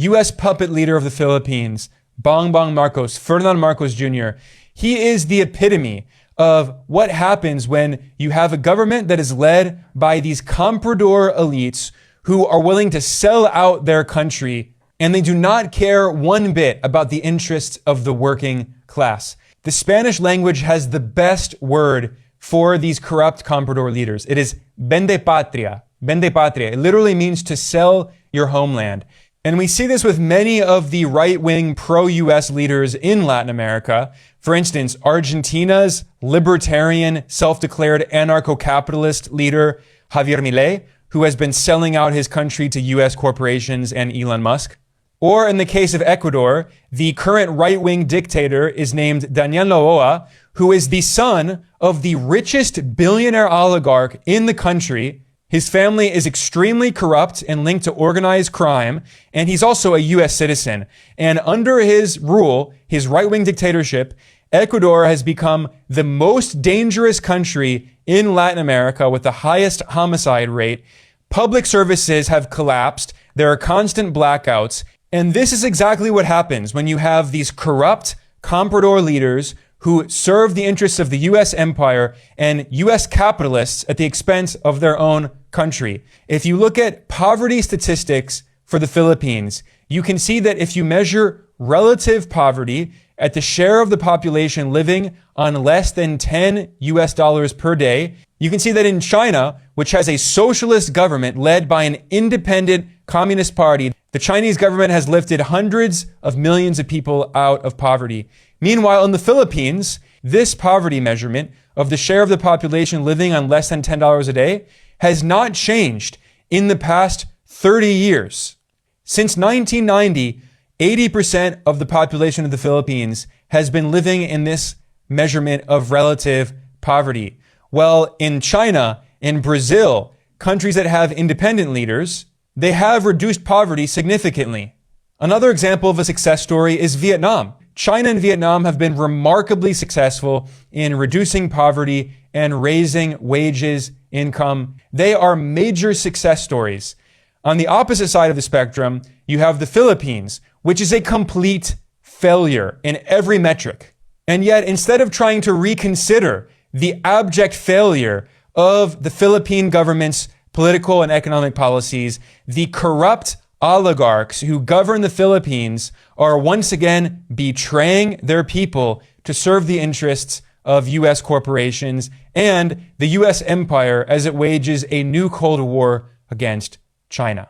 U.S. puppet leader of the Philippines, Bongbong Marcos, Ferdinand Marcos Jr., he is the epitome of what happens when you have a government that is led by these comprador elites who are willing to sell out their country, and they do not care one bit about the interests of the working class. The Spanish language has the best word for these corrupt comprador leaders. It is vende patria. Vende patria. It literally means to sell your homeland. And we see this with many of the right-wing pro-US leaders in Latin America. For instance, Argentina's libertarian, self-declared anarcho-capitalist leader, Javier Milei, who has been selling out his country to US corporations and Elon Musk. Or in the case of Ecuador, the current right-wing dictator is named Daniel Noboa, who is the son of the richest billionaire oligarch in the country. His family is extremely corrupt and linked to organized crime, and he's also a U.S. citizen. And under his rule, his right-wing dictatorship, Ecuador has become the most dangerous country in Latin America with the highest homicide rate. Public services have collapsed. There are constant blackouts. And this is exactly what happens when you have these corrupt comprador leaders who serve the interests of the U.S. empire and U.S. capitalists at the expense of their own country. If you look at poverty statistics for the Philippines, you can see that if you measure relative poverty at the share of the population living on less than 10 US dollars per day, you can see that in China, which has a socialist government led by an independent communist party, the Chinese government has lifted hundreds of millions of people out of poverty. Meanwhile, in the Philippines, this poverty measurement of the share of the population living on less than $10 a day has not changed in the past 30 years. Since 1990, 80% of the population of the Philippines has been living in this measurement of relative poverty. Well, in China, in Brazil, countries that have independent leaders, they have reduced poverty significantly. Another example of a success story is Vietnam. China and Vietnam have been remarkably successful in reducing poverty and raising wages, income. They are major success stories. On the opposite side of the spectrum, you have the Philippines, which is a complete failure in every metric. And yet, instead of trying to reconsider the abject failure of the Philippine government's political and economic policies, the corrupt oligarchs who govern the Philippines are once again betraying their people to serve the interests of U.S. corporations and the U.S. empire as it wages a new Cold War against China.